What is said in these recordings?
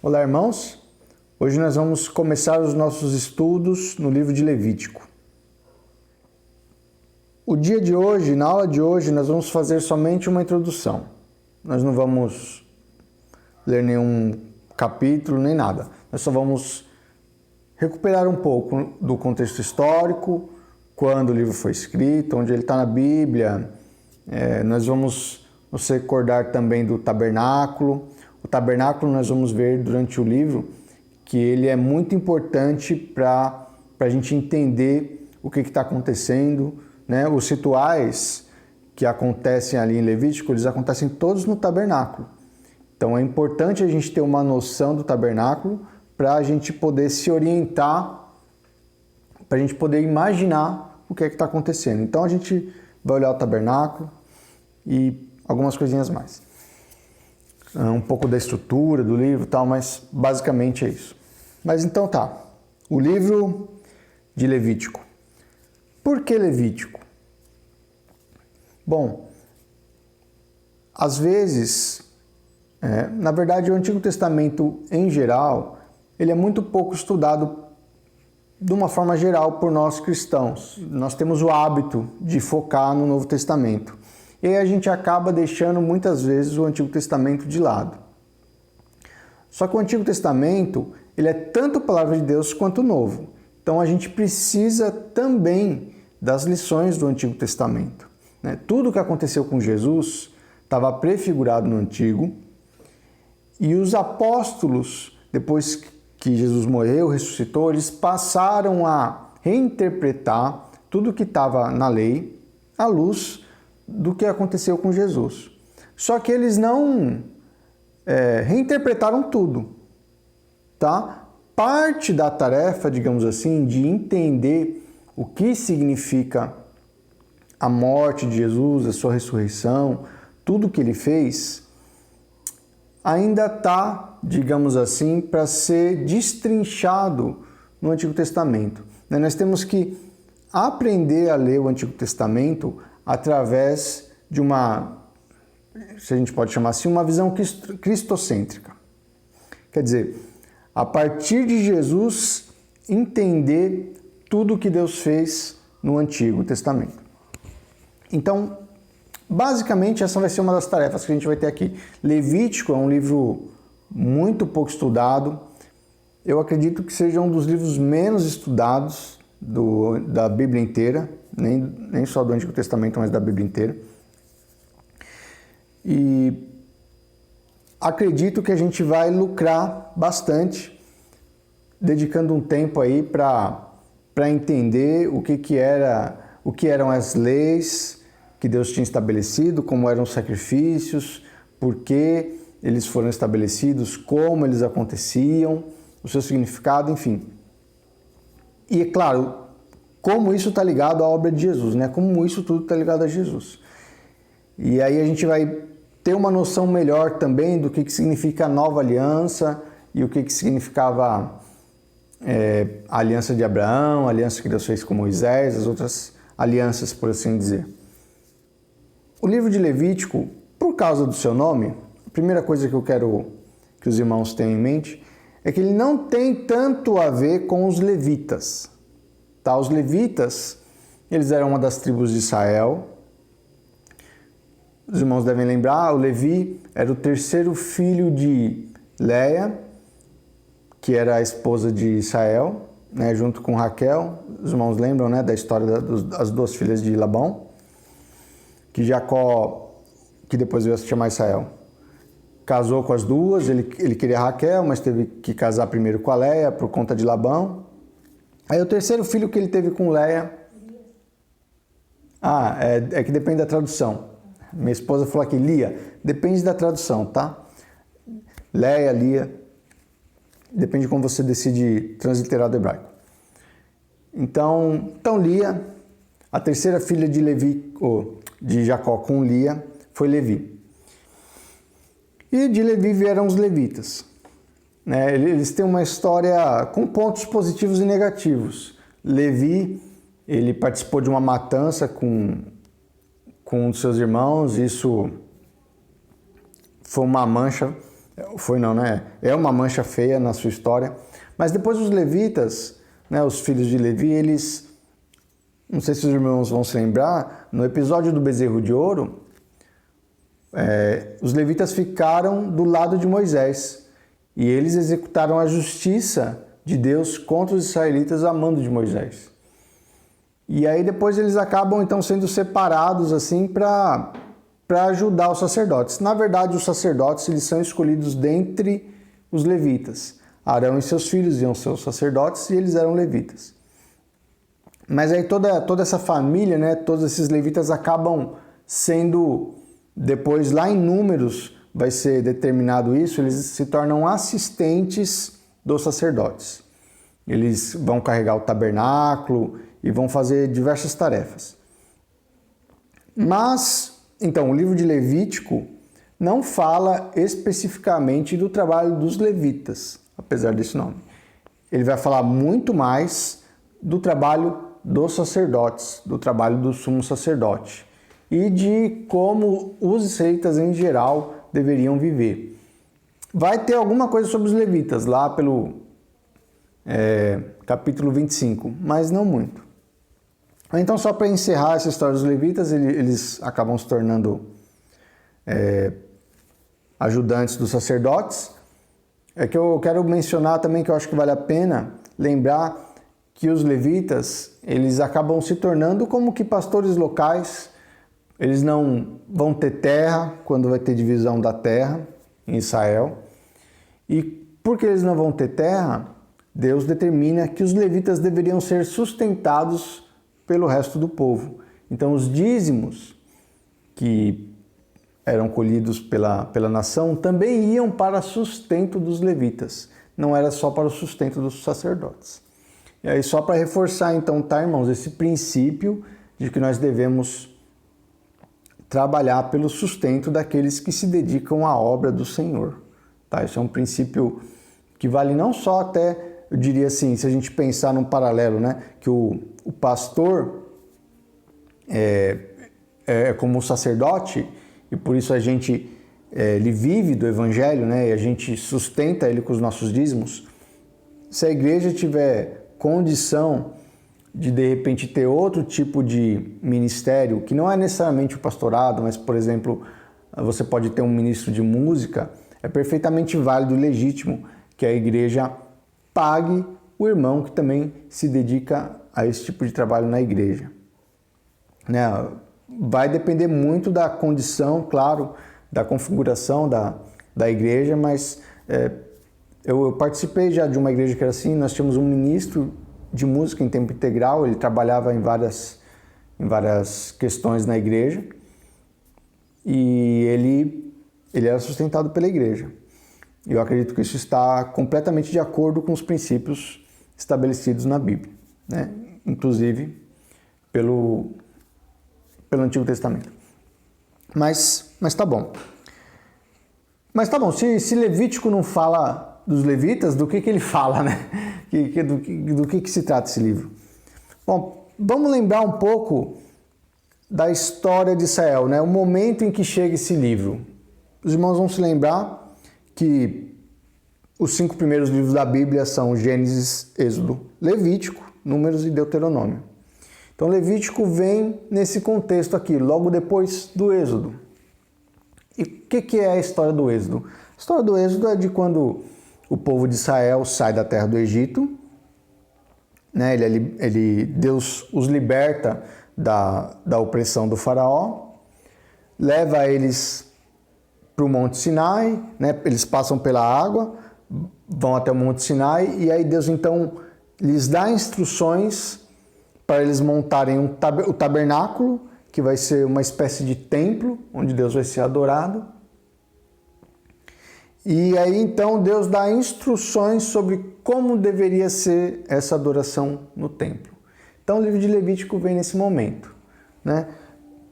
Olá, irmãos. Hoje nós vamos começar os nossos estudos no livro de Levítico. O dia de hoje, na aula de hoje, nós vamos fazer somente uma introdução. Nós não vamos ler nenhum capítulo, nem nada. Nós só vamos recuperar um pouco do contexto histórico, quando o livro foi escrito, onde ele está na Bíblia. Nós vamos nos recordar também do tabernáculo. O tabernáculo nós vamos ver durante o livro que ele é muito importante para a gente entender o que está acontecendo, né? Os rituais que acontecem ali em Levítico, eles acontecem todos no tabernáculo. Então é importante a gente ter uma noção do tabernáculo para a gente poder se orientar, para a gente poder imaginar o que está acontecendo. Então a gente vai olhar o tabernáculo e algumas coisinhas mais. Um pouco da estrutura do livro e tal, mas basicamente é isso. Mas então tá, o livro de Levítico. Por que Levítico? Bom, às vezes, na verdade o Antigo Testamento em geral, ele é muito pouco estudado de uma forma geral por nós cristãos. Nós temos o hábito de focar no Novo Testamento. E aí a gente acaba deixando muitas vezes o Antigo Testamento de lado. Só que o Antigo Testamento, ele é tanto a palavra de Deus quanto o Novo. Então a gente precisa também das lições do Antigo Testamento, né? Tudo o que aconteceu com Jesus estava prefigurado no Antigo, e os apóstolos, depois que Jesus morreu, ressuscitou, eles passaram a reinterpretar tudo que estava na lei à luz do que aconteceu com Jesus. Só que eles não reinterpretaram tudo, tá? Parte da tarefa, digamos assim, de entender o que significa a morte de Jesus, a sua ressurreição, tudo que ele fez, ainda está, digamos assim, para ser destrinchado no Antigo Testamento. Nós temos que aprender a ler o Antigo Testamento através de uma, se a gente pode chamar assim, uma visão cristocêntrica. Quer dizer, a partir de Jesus, entender tudo o que Deus fez no Antigo Testamento. Então, basicamente, essa vai ser uma das tarefas que a gente vai ter aqui. Levítico é um livro muito pouco estudado. Eu acredito que seja um dos livros menos estudados da Bíblia inteira, nem só do Antigo Testamento, mas da Bíblia inteira. E acredito que a gente vai lucrar bastante, dedicando um tempo aí para entender o que eram as leis que Deus tinha estabelecido, como eram os sacrifícios, por que eles foram estabelecidos, como eles aconteciam, o seu significado, enfim. E é claro, como isso está ligado à obra de Jesus, né? Como isso tudo está ligado a Jesus. E aí a gente vai ter uma noção melhor também do que significa a nova aliança e o que significava a aliança de Abraão, a aliança que Deus fez com Moisés, as outras alianças, por assim dizer. O livro de Levítico, por causa do seu nome, a primeira coisa que eu quero que os irmãos tenham em mente é que ele não tem tanto a ver com os levitas. Tá? Os levitas, eles eram uma das tribos de Israel. Os irmãos devem lembrar, o Levi era o terceiro filho de Leia, que era a esposa de Israel, né, junto com Raquel. Os irmãos lembram, né, da história das duas filhas de Labão, que Jacó, que depois veio a se chamar Israel, casou com as duas. Ele queria Raquel, mas teve que casar primeiro com a Leia por conta de Labão. Aí o terceiro filho que ele teve com Leia... é que depende da tradução. Minha esposa falou aqui, Lia, depende da tradução, tá? Leia, Lia, depende de como você decide transliterar do hebraico. Então Lia, a terceira filha de de Jacó com Lia, foi Levi. E de Levi vieram os levitas. Eles têm uma história com pontos positivos e negativos. Levi, ele participou de uma matança com um dos seus irmãos. Isso foi uma mancha Foi não, né? É uma mancha feia na sua história. Mas depois os levitas, né, os filhos de Levi, eles, não sei se os irmãos vão se lembrar, no episódio do bezerro de ouro, os levitas ficaram do lado de Moisés e eles executaram a justiça de Deus contra os israelitas a mando de Moisés. E aí depois eles acabam então sendo separados assim para ajudar os sacerdotes. Na verdade, os sacerdotes eles são escolhidos dentre os levitas. Arão e seus filhos iam ser os sacerdotes e eles eram levitas. Mas aí toda essa família, né, todos esses levitas acabam sendo, depois lá em Números vai ser determinado isso, eles se tornam assistentes dos sacerdotes. Eles vão carregar o tabernáculo e vão fazer diversas tarefas. Mas, então, o livro de Levítico não fala especificamente do trabalho dos levitas, apesar desse nome. Ele vai falar muito mais do trabalho dos sacerdotes, do trabalho do sumo sacerdote e de como os israelitas em geral deveriam viver. Vai ter alguma coisa sobre os levitas lá pelo capítulo 25, mas não muito. Então, só para encerrar essa história dos levitas, eles acabam se tornando ajudantes dos sacerdotes. É que eu quero mencionar também que eu acho que vale a pena lembrar que os levitas, eles acabam se tornando como que pastores locais. Eles não vão ter terra quando vai ter divisão da terra em Israel. E porque eles não vão ter terra, Deus determina que os levitas deveriam ser sustentados pelo resto do povo. Então os dízimos que eram colhidos pela nação também iam para sustento dos levitas. Não era só para o sustento dos sacerdotes. E aí só para reforçar então, tá, irmãos, esse princípio de que nós devemos trabalhar pelo sustento daqueles que se dedicam à obra do Senhor. Tá? Isso é um princípio que vale não só até, eu diria assim, se a gente pensar num paralelo, né, que o pastor é como um sacerdote e por isso a gente ele vive do evangelho, né, e a gente sustenta ele com os nossos dízimos. Se a igreja tiver condição de repente ter outro tipo de ministério, que não é necessariamente o pastorado, mas, por exemplo, você pode ter um ministro de música, é perfeitamente válido e legítimo que a igreja pague o irmão que também se dedica a esse tipo de trabalho na igreja. Né? Vai depender muito da condição, claro, da configuração da igreja, mas eu participei já de uma igreja que era assim, nós tínhamos um ministro de música em tempo integral, ele trabalhava em várias questões na igreja e ele era sustentado pela igreja. Eu acredito que isso está completamente de acordo com os princípios estabelecidos na Bíblia, né? Inclusive pelo Antigo Testamento. Mas tá bom. Mas tá bom, se Levítico não fala dos levitas, do que ele fala, né? Do que se trata esse livro? Bom, vamos lembrar um pouco da história de Israel, né? O momento em que chega esse livro. Os irmãos vão se lembrar que os 5 primeiros livros da Bíblia são Gênesis, Êxodo, Levítico, Números e Deuteronômio. Então Levítico vem nesse contexto aqui, logo depois do Êxodo. E o que é a história do Êxodo? A história do Êxodo é de quando o povo de Israel sai da terra do Egito, né? Deus os liberta da opressão do faraó, leva eles para o Monte Sinai, né? Eles passam pela água, vão até o Monte Sinai e aí Deus então lhes dá instruções para eles montarem o tabernáculo, que vai ser uma espécie de templo, onde Deus vai ser adorado. E aí então Deus dá instruções sobre como deveria ser essa adoração no templo. Então o livro de Levítico vem nesse momento, né?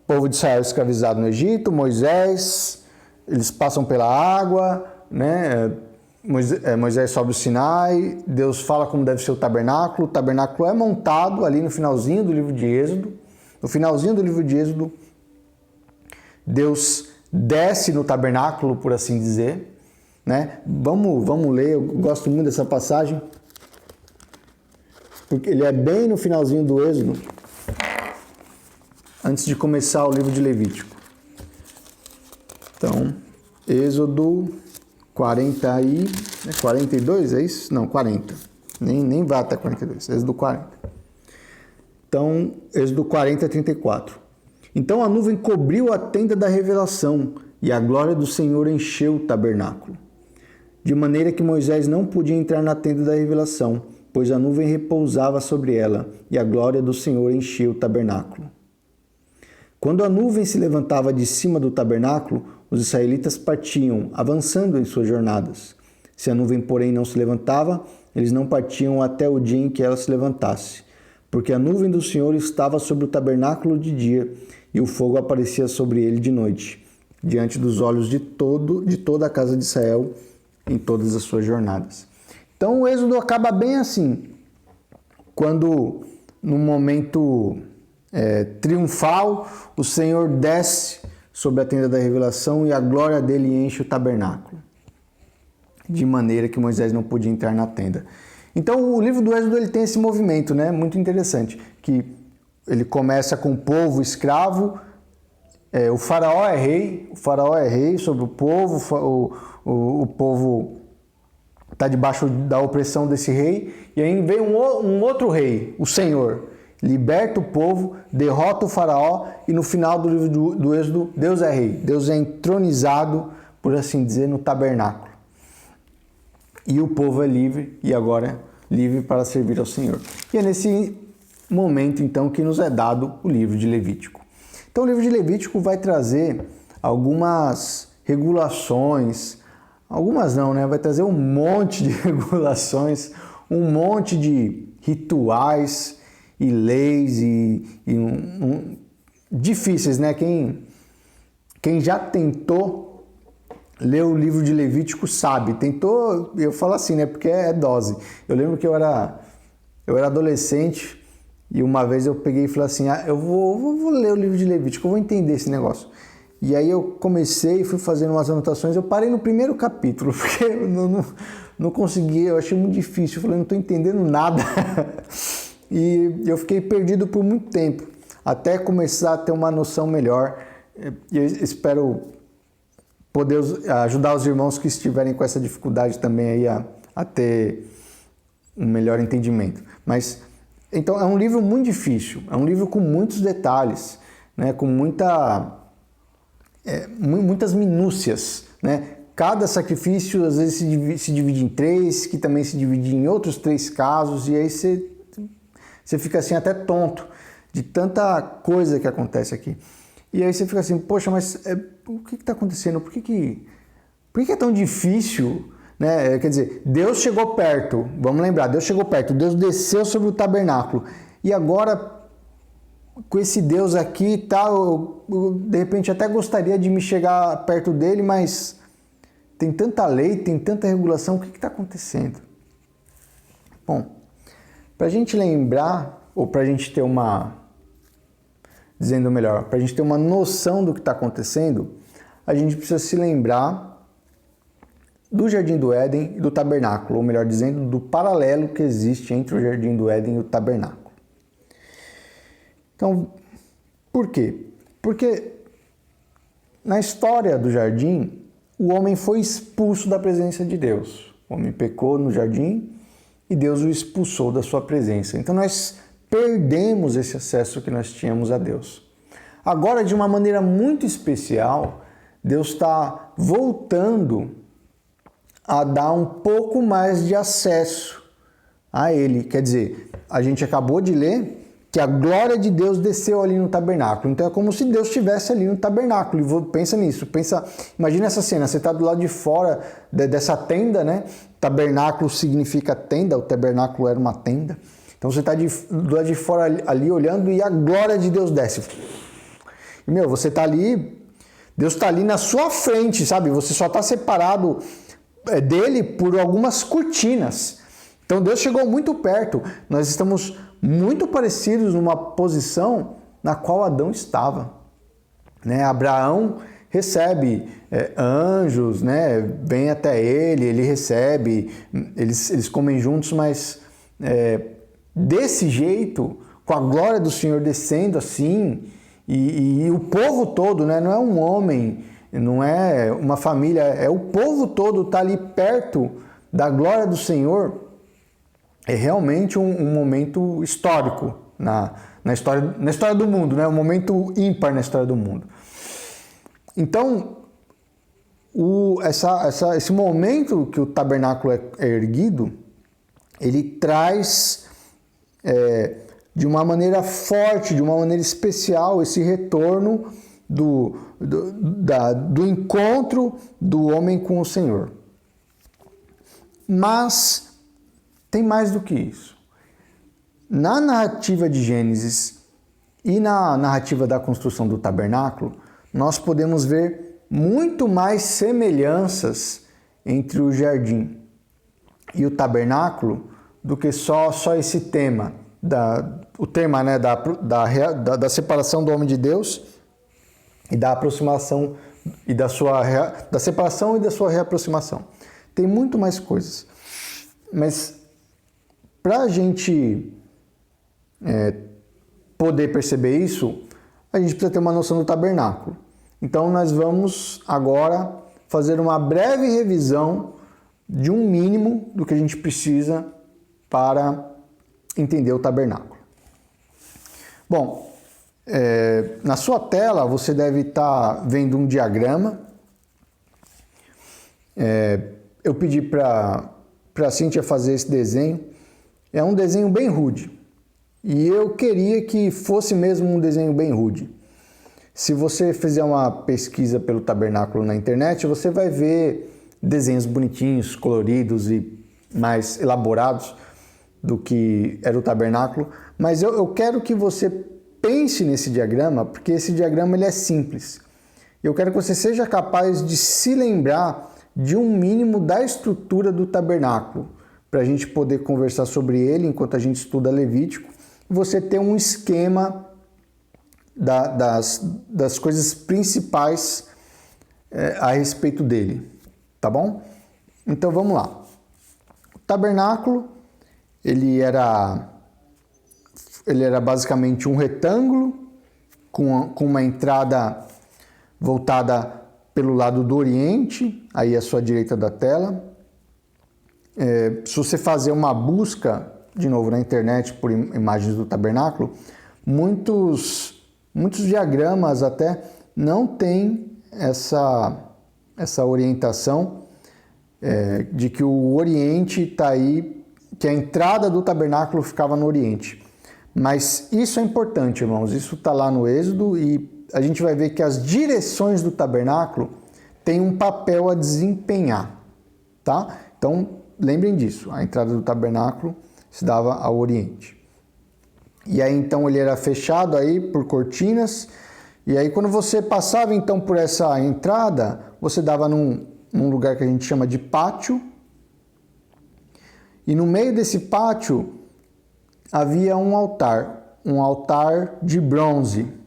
O povo de Israel escravizado no Egito, Moisés, eles passam pela água, né? Moisés sobe o Sinai, Deus fala como deve ser o tabernáculo é montado ali no finalzinho do livro de Êxodo. No finalzinho do livro de Êxodo, Deus desce no tabernáculo, por assim dizer, né? Vamos ler, eu gosto muito dessa passagem, porque ele é bem no finalzinho do Êxodo, antes de começar o livro de Levítico. Então, Êxodo 42, é isso? Não, 40. Nem vai até 42, Êxodo 40. Então, Êxodo 40, 34. Então a nuvem cobriu a tenda da revelação, e a glória do Senhor encheu o tabernáculo. De maneira que Moisés não podia entrar na tenda da revelação, pois a nuvem repousava sobre ela, e a glória do Senhor encheu o tabernáculo. Quando a nuvem se levantava de cima do tabernáculo, os israelitas partiam, avançando em suas jornadas. Se a nuvem, porém, não se levantava, eles não partiam até o dia em que ela se levantasse, porque a nuvem do Senhor estava sobre o tabernáculo de dia, e o fogo aparecia sobre ele de noite, diante dos olhos de toda a casa de Israel, em todas as suas jornadas. Então o Êxodo acaba bem assim, quando no momento triunfal, o Senhor desce sobre a tenda da revelação e a glória dele enche o tabernáculo, de maneira que Moisés não podia entrar na tenda. Então o livro do Êxodo ele tem esse movimento, né, muito interessante, que ele começa com o povo escravo, o faraó é rei sobre o povo, o povo está debaixo da opressão desse rei, e aí vem um outro rei, o Senhor, liberta o povo, derrota o faraó, e no final do livro do Êxodo, Deus é rei, Deus é entronizado, por assim dizer, no tabernáculo. E o povo é livre, e agora livre para servir ao Senhor. E é nesse momento, então, que nos é dado o livro de Levítico. Então, o livro de Levítico vai trazer algumas regulações, algumas não, né? Vai trazer um monte de regulações, um monte de rituais e leis difíceis, né? Quem já tentou ler o livro de Levítico sabe. Tentou, eu falo assim, né? Porque é dose. Eu lembro que eu era adolescente e uma vez eu peguei e falei assim, eu vou ler o livro de Levítico, eu vou entender esse negócio. E aí eu comecei, fui fazendo umas anotações, eu parei no primeiro capítulo, porque eu não conseguia, eu achei muito difícil, eu falei, não estou entendendo nada. E eu fiquei perdido por muito tempo, até começar a ter uma noção melhor. E eu espero poder ajudar os irmãos que estiverem com essa dificuldade também aí a ter um melhor entendimento. Mas, então, é um livro muito difícil, é um livro com muitos detalhes, né, com muitas minúcias, né? Cada sacrifício às vezes se divide em 3, que também se divide em outros 3 casos, e aí você fica assim até tonto de tanta coisa que acontece aqui. E aí você fica assim, poxa, mas o que está acontecendo? Por que é tão difícil? Né? Quer dizer, Deus chegou perto, vamos lembrar, Deus chegou perto, Deus desceu sobre o tabernáculo, e agora com esse Deus aqui e tal, eu de repente até gostaria de me chegar perto dele, mas tem tanta lei, tem tanta regulação, o que está acontecendo? Bom, para a gente lembrar, ou para a gente ter dizendo melhor, para a gente ter uma noção do que está acontecendo, a gente precisa se lembrar do Jardim do Éden e do tabernáculo, ou melhor dizendo, do paralelo que existe entre o Jardim do Éden e o tabernáculo. Então, por quê? Porque na história do jardim, o homem foi expulso da presença de Deus. O homem pecou no jardim e Deus o expulsou da sua presença. Então nós perdemos esse acesso que nós tínhamos a Deus. Agora, de uma maneira muito especial, Deus está voltando a dar um pouco mais de acesso a Ele. Quer dizer, a gente acabou de ler que a glória de Deus desceu ali no tabernáculo. Então é como se Deus estivesse ali no tabernáculo. E pensa nisso, imagina essa cena, você está do lado de fora dessa tenda, né? Tabernáculo significa tenda, o tabernáculo era uma tenda. Então você está do lado de fora ali olhando e a glória de Deus desce. E você está ali, Deus está ali na sua frente, sabe? Você só está separado dele por algumas cortinas. Então Deus chegou muito perto. Nós estamos muito parecidos numa posição na qual Adão estava, né? Abraão recebe anjos, né? Vem até ele recebe, eles comem juntos, mas desse jeito, com a glória do Senhor descendo assim, e o povo todo, né? Não é um homem, não é uma família, é o povo todo está ali perto da glória do Senhor. É realmente um momento histórico na história do mundo, né? Um momento ímpar na história do mundo. Então, esse momento que o tabernáculo é erguido, ele traz de uma maneira forte, de uma maneira especial, esse retorno do encontro do homem com o Senhor. Mas tem mais do que isso. Na narrativa de Gênesis e na narrativa da construção do tabernáculo, nós podemos ver muito mais semelhanças entre o jardim e o tabernáculo do que só esse tema, o tema, né, da separação do homem de Deus e da aproximação e da separação e da sua reaproximação. Tem muito mais coisas, mas para a gente poder perceber isso, a gente precisa ter uma noção do tabernáculo. Então nós vamos agora fazer uma breve revisão de um mínimo do que a gente precisa para entender o tabernáculo. Bom, na sua tela você deve estar vendo um diagrama. Eu pedi para a Cíntia fazer esse desenho. É um desenho bem rude. E eu queria que fosse mesmo um desenho bem rude. Se você fizer uma pesquisa pelo tabernáculo na internet, você vai ver desenhos bonitinhos, coloridos e mais elaborados do que era o tabernáculo. Mas eu quero que você pense nesse diagrama, porque esse diagrama ele é simples. Eu quero que você seja capaz de se lembrar de um mínimo da estrutura do tabernáculo, para a gente poder conversar sobre ele enquanto a gente estuda Levítico, e você ter um esquema das coisas principais a respeito dele, tá bom? Então vamos lá. O tabernáculo, ele era basicamente um retângulo com uma entrada voltada pelo lado do Oriente, aí à sua direita da tela. Se você fazer uma busca, de novo, na internet por imagens do tabernáculo, muitos diagramas até não têm essa orientação de que o Oriente está aí, que a entrada do tabernáculo ficava no Oriente. Mas isso é importante, irmãos, isso está lá no Êxodo e a gente vai ver que as direções do tabernáculo têm um papel a desempenhar, tá? Então, lembrem disso, a entrada do tabernáculo se dava ao Oriente. E aí, então, ele era fechado aí por cortinas, e aí quando você passava, então, por essa entrada, você dava num lugar que a gente chama de pátio, e no meio desse pátio havia um altar de bronze.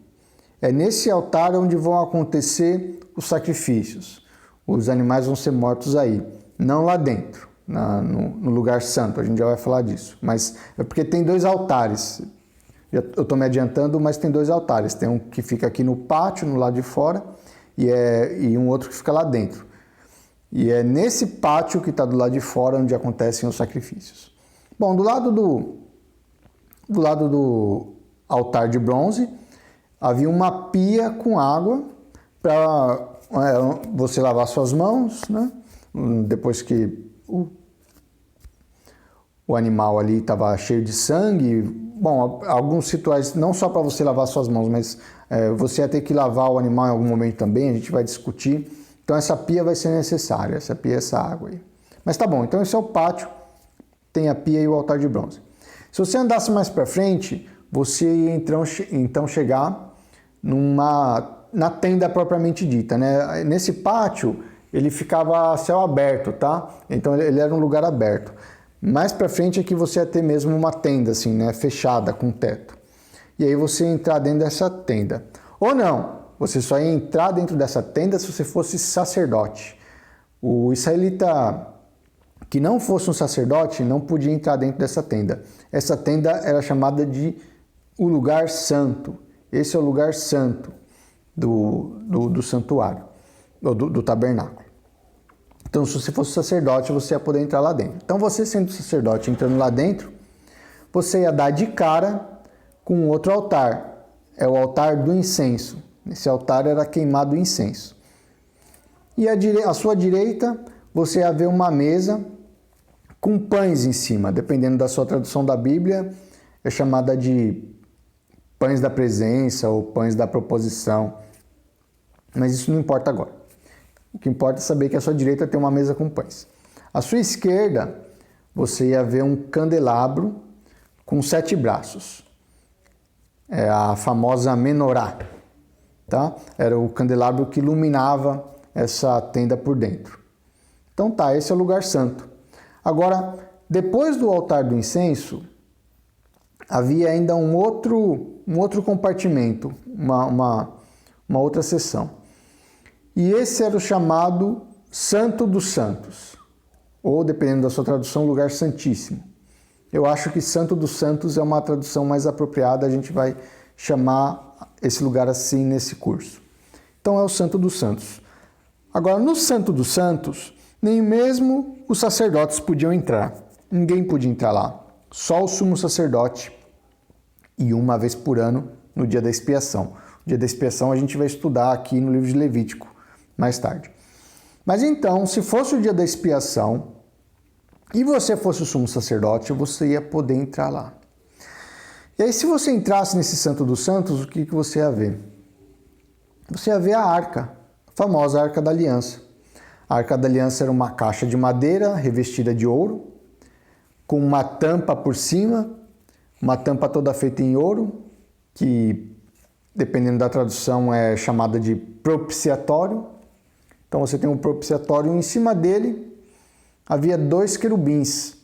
É nesse altar onde vão acontecer os sacrifícios. Os animais vão ser mortos aí, não lá dentro, no lugar santo. A gente já vai falar disso. Mas é porque tem dois altares. Eu estou me adiantando, mas tem dois altares. Tem um que fica aqui no pátio, no lado de fora, e um outro que fica lá dentro. E é nesse pátio que está do lado de fora onde acontecem os sacrifícios. Bom, do lado do altar de bronze, havia uma pia com água para você lavar suas mãos, né? Depois que o animal ali estava cheio de sangue. Bom, alguns rituais, não só para você lavar suas mãos, mas você ia ter que lavar o animal em algum momento também, a gente vai discutir. Então essa pia vai ser necessária, essa água aí. Mas tá bom, então esse é o pátio, tem a pia e o altar de bronze. Se você andasse mais para frente, você ia então chegar na tenda propriamente dita, né? Nesse pátio, ele ficava a céu aberto, tá? Então ele era um lugar aberto. Mais para frente é que você ia ter mesmo uma tenda, assim, né? Fechada, com teto. E aí você ia entrar dentro dessa tenda. Ou não, Você só ia entrar dentro dessa tenda se você fosse sacerdote. O israelita que não fosse um sacerdote não podia entrar dentro dessa tenda. Essa tenda era chamada de o lugar santo. Esse é o lugar santo do santuário, do tabernáculo. Então, se você fosse sacerdote, você ia poder entrar lá dentro. Então, você sendo sacerdote, entrando lá dentro, você ia dar de cara com outro altar. É o altar do incenso. Nesse altar era queimado incenso. E à sua direita, você ia ver uma mesa com pães em cima. Dependendo da sua tradução da Bíblia, é chamada de pães da presença ou pães da proposição. Mas isso não importa agora. O que importa é saber que à sua direita tem uma mesa com pães. À sua esquerda, você ia ver um candelabro com 7 braços. É a famosa menorá. Tá? Era o candelabro que iluminava essa tenda por dentro. Então tá, esse é o lugar santo. Agora, depois do altar do incenso, havia ainda um outro compartimento, uma outra seção. E esse era o chamado Santo dos Santos, ou, dependendo da sua tradução, lugar santíssimo. Eu acho que Santo dos Santos é uma tradução mais apropriada, a gente vai chamar esse lugar assim nesse curso. Então é o Santo dos Santos. Agora, no Santo dos Santos, nem mesmo os sacerdotes podiam entrar. Ninguém podia entrar lá. Só o sumo sacerdote. E uma vez por ano, no dia da expiação. O dia da expiação a gente vai estudar aqui no livro de Levítico, mais tarde. Mas então, se fosse o dia da expiação, e você fosse o sumo sacerdote, você ia poder entrar lá. E aí, se você entrasse nesse Santo dos Santos, o que você ia ver? Você ia ver a arca, a famosa Arca da Aliança. A Arca da Aliança era uma caixa de madeira revestida de ouro, com uma tampa por cima, uma tampa toda feita em ouro, que, dependendo da tradução, é chamada de propiciatório. Então você tem um propiciatório e em cima dele havia 2 querubins.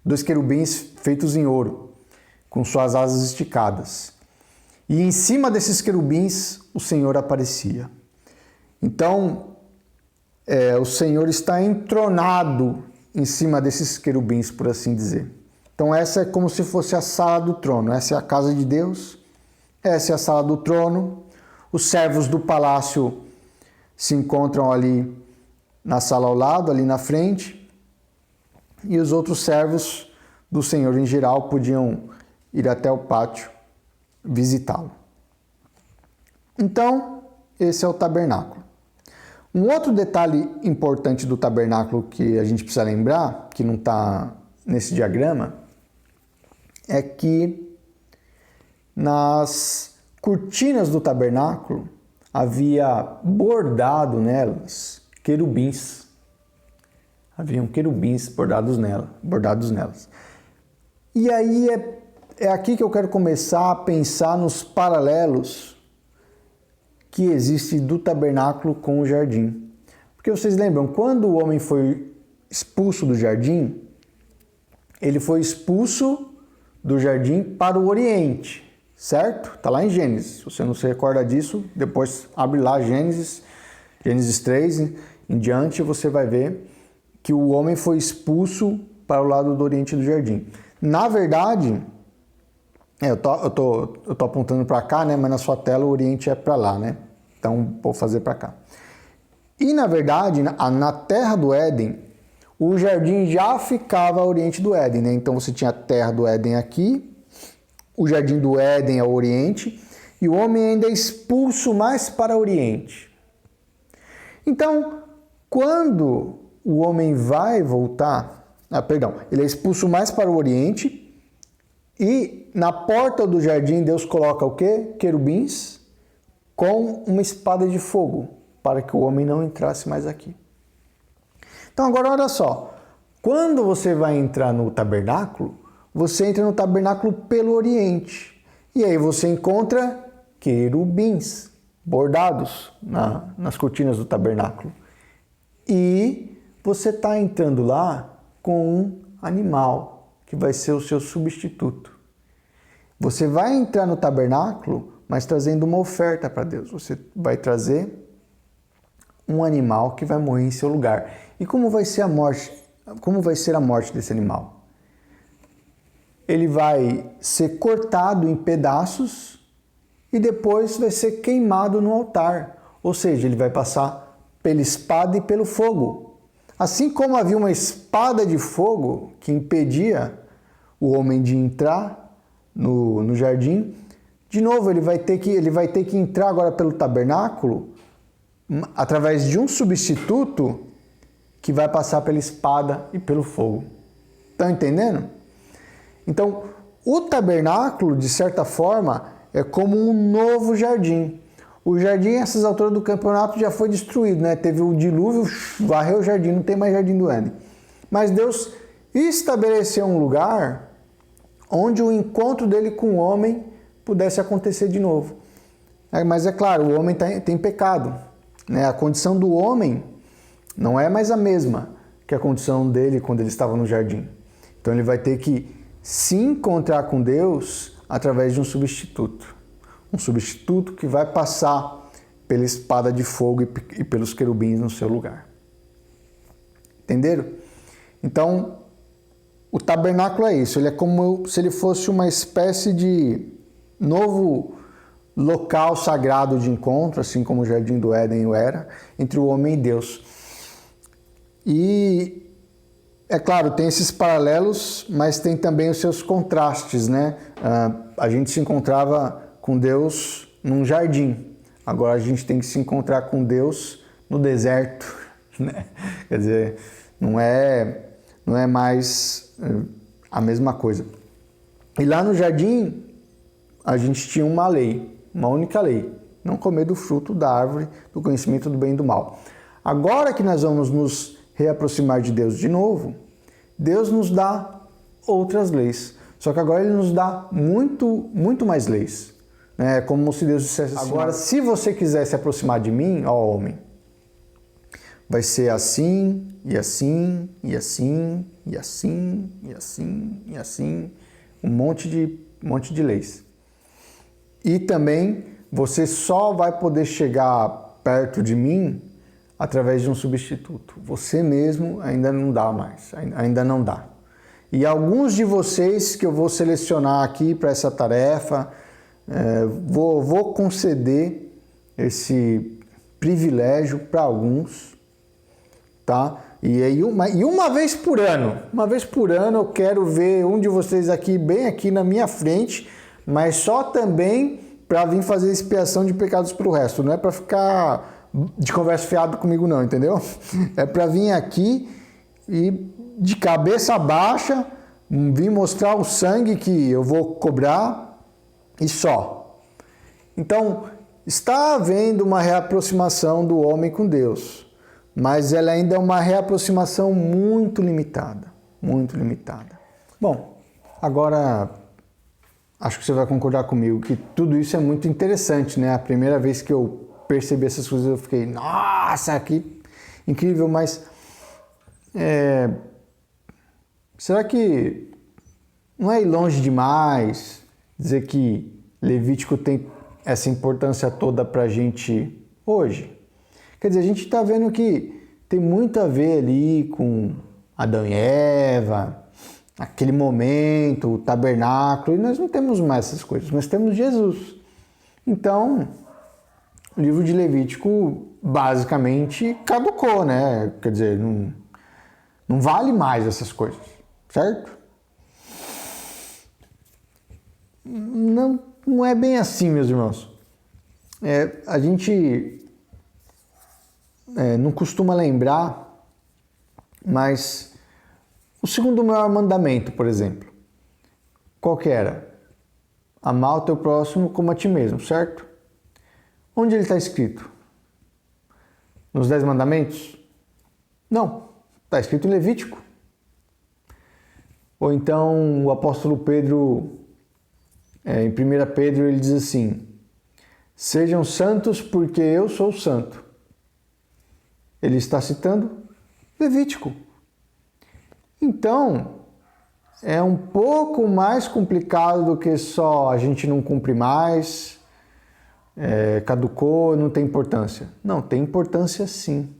2 querubins feitos em ouro, com suas asas esticadas. E em cima desses querubins o Senhor aparecia. Então, o Senhor está entronado em cima desses querubins, por assim dizer. Então essa é como se fosse a sala do trono. Essa é a casa de Deus, essa é a sala do trono. Os servos do palácio se encontram ali na sala ao lado, ali na frente. E os outros servos do Senhor em geral podiam ir até o pátio visitá-lo. Então, esse é o tabernáculo. Um outro detalhe importante do tabernáculo que a gente precisa lembrar, que não está nesse diagrama, é que nas cortinas do tabernáculo havia bordado nelas querubins. Haviam querubins bordados nelas. E aí é aqui que eu quero começar a pensar nos paralelos que existem do tabernáculo com o jardim. Porque vocês lembram, quando o homem foi expulso do jardim, ele foi expulso do jardim para o Oriente, certo? Está lá em Gênesis. Se você não se recorda disso, depois abre lá Gênesis 3 em diante, você vai ver que o homem foi expulso para o lado do Oriente do jardim. Na verdade, eu tô apontando para cá, né? Mas na sua tela o Oriente é para lá, né? Então vou fazer para cá. E na verdade, na terra do Éden, o jardim já ficava ao Oriente do Éden, né? Então você tinha a terra do Éden aqui, o jardim do Éden ao Oriente, e o homem ainda é expulso mais para o Oriente. Então, quando o homem vai voltar, ele é expulso mais para o Oriente, e na porta do jardim Deus coloca o quê? Querubins com uma espada de fogo, para que o homem não entrasse mais aqui. Então agora olha só, quando você vai entrar no tabernáculo, você entra no tabernáculo pelo Oriente. E aí você encontra querubins bordados nas cortinas do tabernáculo. E você está entrando lá com um animal, que vai ser o seu substituto. Você vai entrar no tabernáculo mas trazendo uma oferta para Deus. Você vai trazer um animal que vai morrer em seu lugar. E como vai ser a morte? Como vai ser a morte desse animal? Ele vai ser cortado em pedaços e depois vai ser queimado no altar. Ou seja, ele vai passar pela espada e pelo fogo. Assim como havia uma espada de fogo que impedia o homem de entrar no jardim, de novo ele vai ter que entrar agora pelo tabernáculo através de um substituto que vai passar pela espada e pelo fogo. Estão entendendo? Então, o tabernáculo, de certa forma, é como um novo jardim. O jardim, a essas alturas do campeonato, já foi destruído, né? Teve o dilúvio, varreu o jardim, não tem mais jardim do Éden. Mas Deus estabeleceu um lugar onde o encontro dele com o homem pudesse acontecer de novo. Mas é claro, o homem tem pecado, né? A condição do homem não é mais a mesma que a condição dele quando ele estava no jardim. Então ele vai ter que se encontrar com Deus através de um substituto. Um substituto que vai passar pela espada de fogo e pelos querubins no seu lugar. Entenderam? Então, o tabernáculo é isso. Ele é como se ele fosse uma espécie de novo local sagrado de encontro, assim como o Jardim do Éden o era, entre o homem e Deus. E, é claro, tem esses paralelos, mas tem também os seus contrastes, né? A gente se encontrava com Deus num jardim. Agora a gente tem que se encontrar com Deus no deserto, né? Quer dizer, não é mais a mesma coisa. E lá no jardim a gente tinha uma lei, uma única lei: não comer do fruto da árvore do conhecimento do bem e do mal. Agora que nós vamos nos reaproximar de Deus de novo, Deus nos dá outras leis. Só que agora Ele nos dá muito mais leis. É como se Deus dissesse assim: agora, se você quiser se aproximar de mim, ó homem, vai ser assim, e assim, e assim, e assim, e assim, e assim, um monte de leis. E também você só vai poder chegar perto de mim através de um substituto. Você mesmo ainda não dá mais, ainda não dá. E alguns de vocês que eu vou selecionar aqui para essa tarefa, vou conceder esse privilégio para alguns, tá? E uma vez por ano eu quero ver um de vocês aqui, bem aqui na minha frente, mas só também para vir fazer expiação de pecados para o resto, não é para ficar de conversa fiada comigo não, entendeu? É para vir aqui e de cabeça baixa, vir mostrar o sangue que eu vou cobrar e só. Então, está havendo uma reaproximação do homem com Deus, mas ela ainda é uma reaproximação muito limitada, muito limitada. Bom, agora acho que você vai concordar comigo que tudo isso é muito interessante, né? A primeira vez que eu percebi essas coisas eu fiquei, nossa, que incrível, mas será que não é ir longe demais dizer que Levítico tem essa importância toda pra gente hoje? Quer dizer, a gente está vendo que tem muito a ver ali com Adão e Eva, aquele momento, o tabernáculo, e nós não temos mais essas coisas, nós temos Jesus. Então, o livro de Levítico basicamente caducou, né? Quer dizer, não vale mais essas coisas, certo? Não é bem assim, meus irmãos. A gente não costuma lembrar, mas o segundo maior mandamento, por exemplo, qual que era? Amar o teu próximo como a ti mesmo, certo? Onde ele está escrito? Nos 10 mandamentos? Não, está escrito em Levítico. Ou então o apóstolo Pedro, em 1 Pedro, ele diz assim: sejam santos porque eu sou santo. Ele está citando Levítico. Então, é um pouco mais complicado do que só a gente não cumpre mais, caducou, não tem importância. Não, tem importância sim.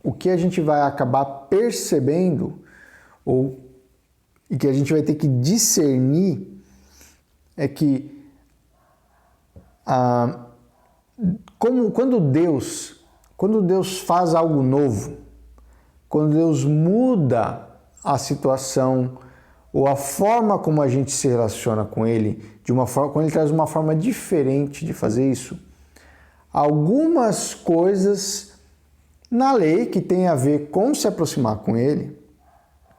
O que a gente vai acabar percebendo, e que a gente vai ter que discernir, é que quando Deus faz algo novo, quando Deus muda a situação ou a forma como a gente se relaciona com Ele, quando Ele traz uma forma diferente de fazer isso, algumas coisas na lei que tem a ver com se aproximar com Ele,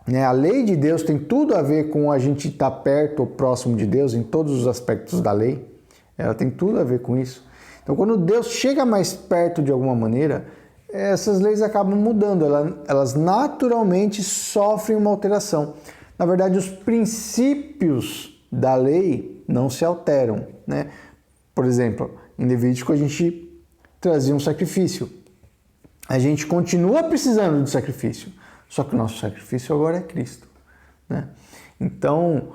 né? A lei de Deus tem tudo a ver com a gente estar perto ou próximo de Deus em todos os aspectos da lei, ela tem tudo a ver com isso. Então, quando Deus chega mais perto de alguma maneira, essas leis acabam mudando, elas naturalmente sofrem uma alteração. Na verdade, os princípios da lei não se alteram, né? Por exemplo, em Levítico a gente trazia um sacrifício. A gente continua precisando de sacrifício, só que o nosso sacrifício agora é Cristo, né? Então,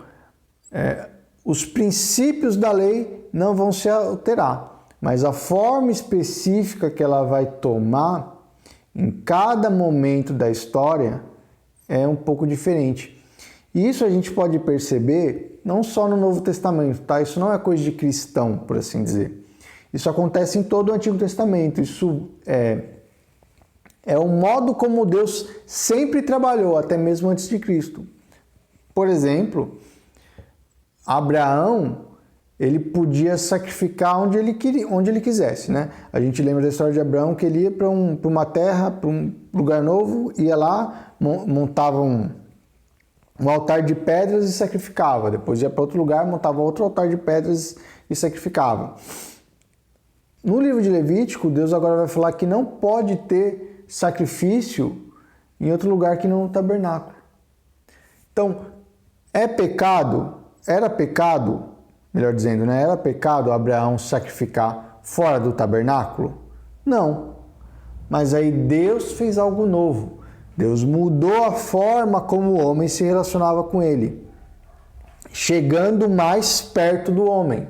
os princípios da lei não vão se alterar, mas a forma específica que ela vai tomar em cada momento da história é um pouco diferente. E isso a gente pode perceber não só no Novo Testamento, tá? Isso não é coisa de cristão, por assim dizer. Isso acontece em todo o Antigo Testamento. Isso é o modo como Deus sempre trabalhou, até mesmo antes de Cristo. Por exemplo, Abraão, ele podia sacrificar onde ele quisesse, né? A gente lembra da história de Abraão, que ele ia para uma terra, para um lugar novo, ia lá, montava um altar de pedras e sacrificava. Depois ia para outro lugar, montava outro altar de pedras e sacrificava. No livro de Levítico, Deus agora vai falar que não pode ter sacrifício em outro lugar que não no tabernáculo. Então, era pecado, melhor dizendo, né? Era pecado Abraão sacrificar fora do tabernáculo? Não. Mas aí Deus fez algo novo. Deus mudou a forma como o homem se relacionava com ele, chegando mais perto do homem.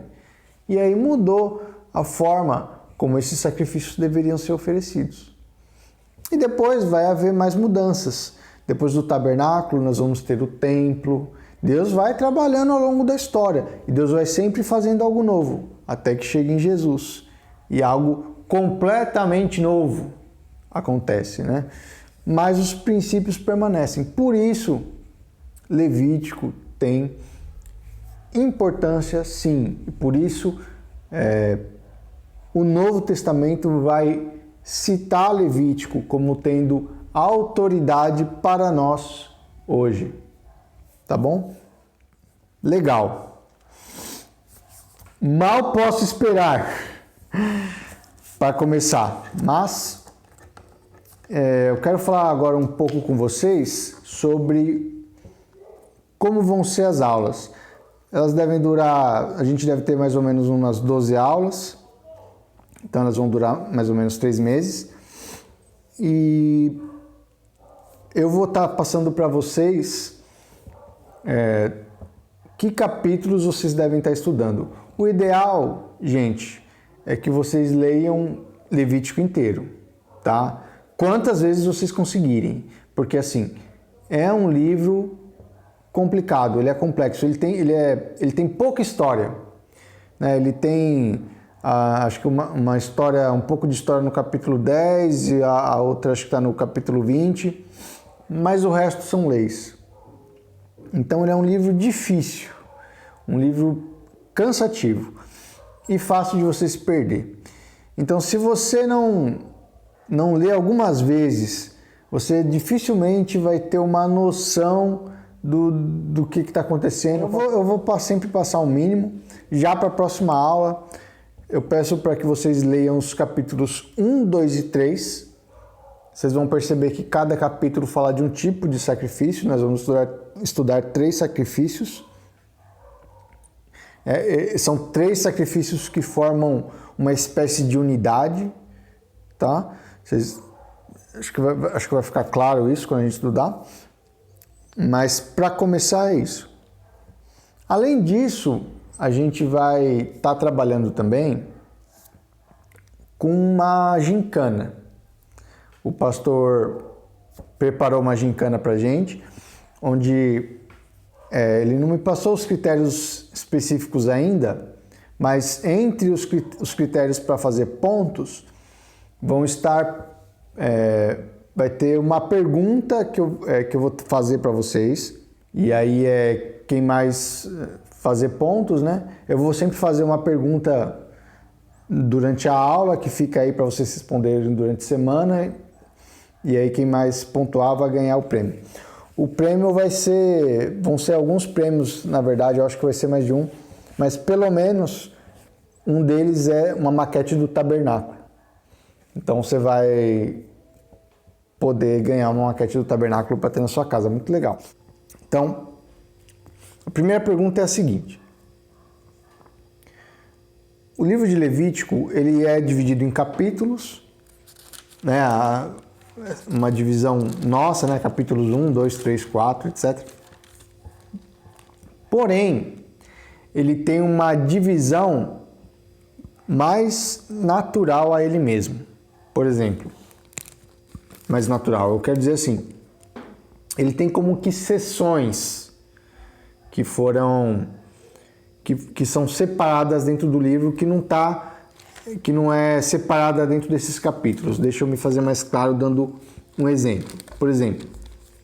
E aí mudou a forma como esses sacrifícios deveriam ser oferecidos. E depois vai haver mais mudanças. Depois do tabernáculo, nós vamos ter o templo. Deus vai trabalhando ao longo da história e Deus vai sempre fazendo algo novo, até que chegue em Jesus. E algo completamente novo acontece, né? Mas os princípios permanecem. Por isso, Levítico tem importância, sim. E por isso, o Novo Testamento vai citar Levítico como tendo autoridade para nós hoje. Tá bom? Legal. Mal posso esperar para começar, mas eu quero falar agora um pouco com vocês sobre como vão ser as aulas. Elas devem durar, a gente deve ter mais ou menos umas 12 aulas, então elas vão durar mais ou menos 3 meses. E eu vou estar passando para vocês que capítulos vocês devem estar estudando. O ideal, gente, é que vocês leiam Levítico inteiro, tá? Quantas vezes vocês conseguirem, porque assim, é um livro complicado, ele é complexo, ele tem pouca história, né? Ele tem, acho que uma história, um pouco de história no capítulo 10 e a outra acho que está no capítulo 20, mas o resto são leis. Então ele é um livro difícil, um livro cansativo e fácil de você se perder. Então se você não lê algumas vezes, você dificilmente vai ter uma noção do que está acontecendo. Eu vou sempre passar o mínimo. Já para a próxima aula, eu peço para que vocês leiam os capítulos 1, 2 e 3. Vocês vão perceber que cada capítulo fala de um tipo de sacrifício. Nós vamos estudar 3 sacrifícios. São 3 sacrifícios que formam uma espécie de unidade, tá? Acho que vai ficar claro isso quando a gente estudar. Mas para começar é isso. Além disso, a gente vai estar trabalhando também com uma gincana. O pastor preparou uma gincana para a gente, onde ele não me passou os critérios específicos ainda, mas entre os critérios para fazer pontos, vão estar, vai ter uma pergunta que eu vou fazer para vocês, e aí quem mais fazer pontos, né? Eu vou sempre fazer uma pergunta durante a aula, que fica aí para vocês responderem durante a semana, e aí quem mais pontuar vai ganhar o prêmio. O prêmio vão ser alguns prêmios, na verdade, eu acho que vai ser mais de um, mas pelo menos um deles é uma maquete do tabernáculo. Então você vai poder ganhar uma maquete do tabernáculo para ter na sua casa, muito legal. Então, a primeira pergunta é a seguinte: o livro de Levítico, ele é dividido em capítulos, né? Uma divisão nossa, né? Capítulos 1, 2, 3, 4, etc. Porém, ele tem uma divisão mais natural a ele mesmo. Por exemplo, mais natural, eu quero dizer assim, ele tem como que seções que são separadas dentro do livro, que não é separada dentro desses capítulos. Deixa eu me fazer mais claro dando um exemplo. Por exemplo,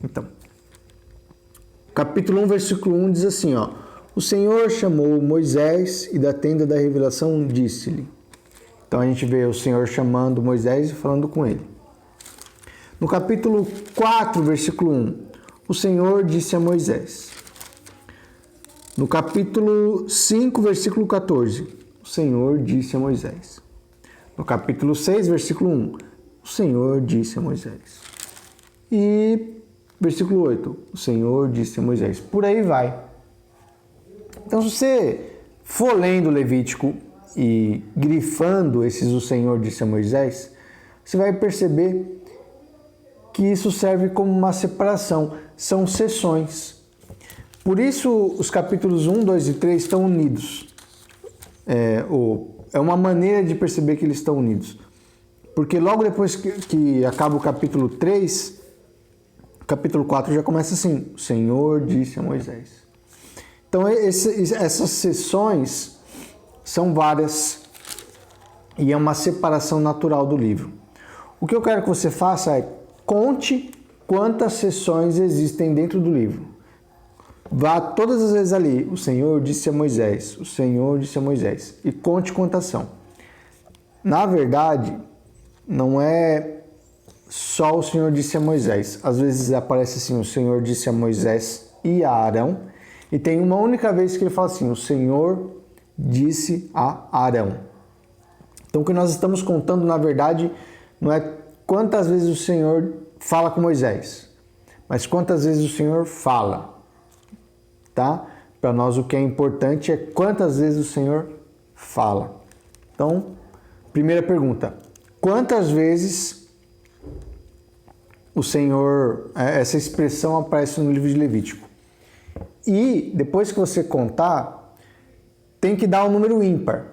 então, capítulo 1, versículo 1 diz assim, ó: o Senhor chamou Moisés e da tenda da revelação disse-lhe. Então a gente vê o Senhor chamando Moisés e falando com ele. No capítulo 4, versículo 1, o Senhor disse a Moisés. No capítulo 5, versículo 14, o Senhor disse a Moisés. No capítulo 6, versículo 1, o Senhor disse a Moisés. E versículo 8, o Senhor disse a Moisés. Por aí vai. Então, se você for lendo Levítico e grifando esses o Senhor disse a Moisés, você vai perceber que isso serve como uma separação. São seções. Por isso, os capítulos 1, 2 e 3 estão unidos. É uma maneira de perceber que eles estão unidos. Porque logo depois que acaba o capítulo 3, o capítulo 4 já começa assim: o Senhor disse a Moisés. Então, essas seções são várias e é uma separação natural do livro. O que eu quero que você faça é conte quantas seções existem dentro do livro. Vá todas as vezes ali, o Senhor disse a Moisés, o Senhor disse a Moisés, e conte quantas são. Na verdade, não é só o Senhor disse a Moisés. Às vezes aparece assim, o Senhor disse a Moisés e a Arão, e tem uma única vez que ele fala assim, o Senhor disse a Arão. Então o que nós estamos contando, na verdade, não é quantas vezes o Senhor fala com Moisés, mas quantas vezes o Senhor fala. Tá? Para nós o que é importante é quantas vezes o Senhor fala. Então, primeira pergunta: quantas vezes o Senhor, essa expressão aparece no livro de Levítico? E depois que você contar, tem que dar um número ímpar.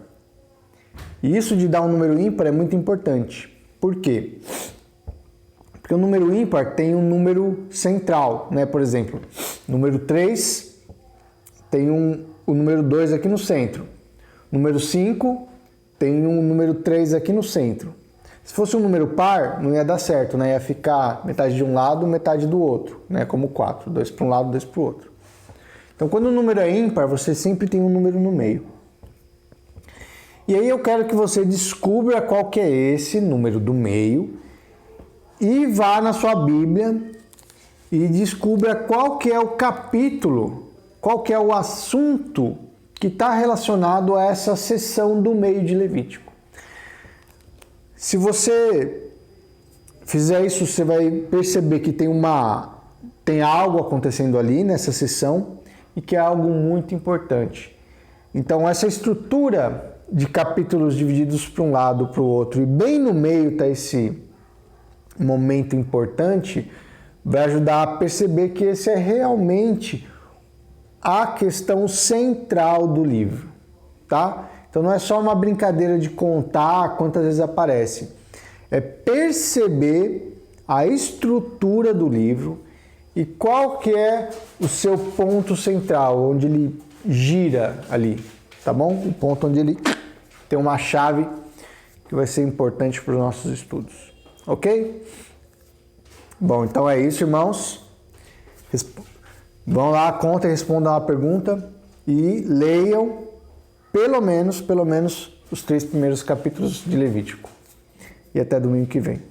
E isso de dar um número ímpar é muito importante. Por quê? Porque o número ímpar tem um número central, né? Por exemplo, número 3 tem o número 2 aqui no centro. Número 5 tem um número 3 aqui no centro. Se fosse um número par, não ia dar certo, né? Ia ficar metade de um lado, metade do outro, né? Como 4, 2 para um lado, 2 para o outro. Então, quando o número é ímpar, você sempre tem um número no meio. E aí eu quero que você descubra qual que é esse número do meio e vá na sua Bíblia e descubra qual que é o capítulo, qual que é o assunto que está relacionado a essa seção do meio de Levítico. Se você fizer isso, você vai perceber que tem algo acontecendo ali nessa seção e que é algo muito importante. Então, essa estrutura de capítulos divididos para um lado para o outro e bem no meio está esse momento importante, vai ajudar a perceber que esse é realmente a questão central do livro. tá? Então não é só uma brincadeira de contar quantas vezes aparece. É perceber a estrutura do livro e qual que é o seu ponto central, onde ele gira ali, tá bom? O ponto onde ele tem uma chave que vai ser importante para os nossos estudos, ok? Bom, então é isso, irmãos. Vão lá, contem, respondam a pergunta e leiam pelo menos os 3 primeiros capítulos de Levítico. E até domingo que vem.